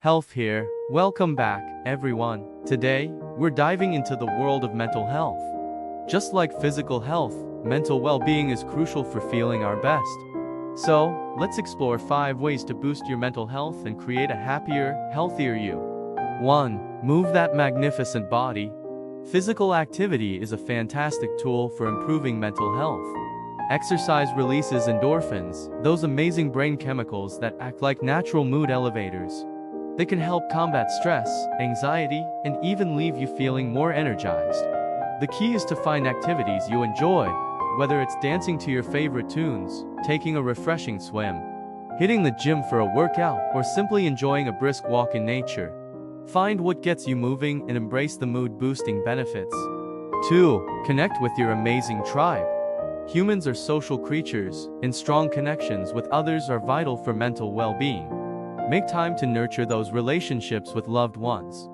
Health here. Welcome back, everyone. Today, we're diving into the world of mental health. Just like physical health, mental well-being is crucial for feeling our best. So, let's explore 5 ways to boost your mental health and create a happier, healthier you. 1. Move that magnificent body. Physical activity is a fantastic tool for improving mental health. Exercise releases endorphins, those amazing brain chemicals that act like natural mood elevators. They can help combat stress, anxiety, and even leave you feeling more energized. The key is to find activities you enjoy, whether it's dancing to your favorite tunes, taking a refreshing swim, hitting the gym for a workout, or simply enjoying a brisk walk in nature. Find what gets you moving and embrace the mood-boosting benefits. 2. Connect with your amazing tribe. Humans are social creatures, and strong connections with others are vital for mental well-being. Make time to nurture those relationships with loved ones.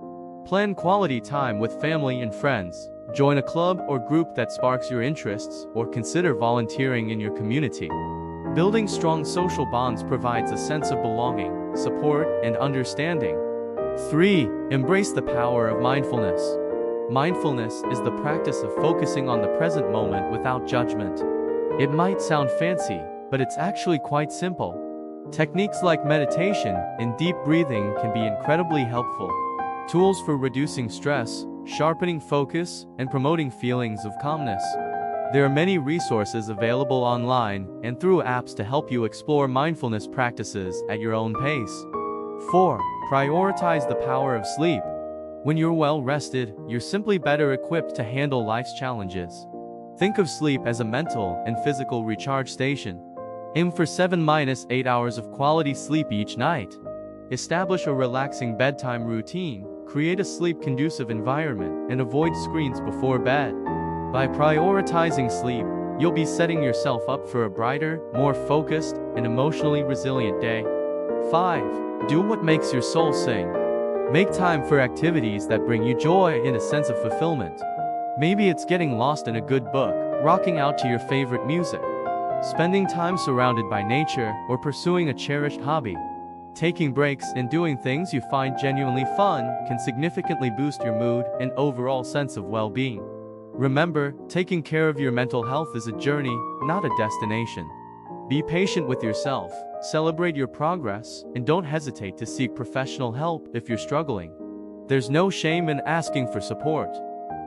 Plan quality time with family and friends. Join a club or group that sparks your interests, or consider volunteering in your community. Building strong social bonds provides a sense of belonging, support, and understanding. 3. Embrace the power of mindfulness. Mindfulness is the practice of focusing on the present moment without judgment. It might sound fancy, but it's actually quite simple. Techniques like meditation and deep breathing can be incredibly helpful. Tools for reducing stress, sharpening focus, and promoting feelings of calmness. There are many resources available online and through apps to help you explore mindfulness practices at your own pace. 4. Prioritize the power of sleep. When you're well rested, you're simply better equipped to handle life's challenges. Think of sleep as a mental and physical recharge station. Aim for 7-8 hours of quality sleep each night. Establish a relaxing bedtime routine, create a sleep-conducive environment, and avoid screens before bed. By prioritizing sleep, you'll be setting yourself up for a brighter, more focused, and emotionally resilient day. 5. Do what makes your soul sing. Make time for activities that bring you joy and a sense of fulfillment. Maybe it's getting lost in a good book, rocking out to your favorite music, spending time surrounded by nature, or pursuing a cherished hobby. Taking breaks and doing things you find genuinely fun can significantly boost your mood and overall sense of well-being. Remember, taking care of your mental health is a journey, not a destination. Be patient with yourself, celebrate your progress, and don't hesitate to seek professional help if you're struggling. There's no shame in asking for support.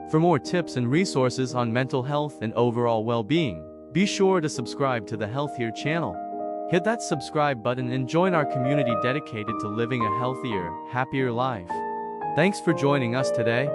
For more tips and resources on mental health and overall well-being, be sure to subscribe to the Health Here channel. Hit that subscribe button and join our community dedicated to living a healthier, happier life. Thanks for joining us today.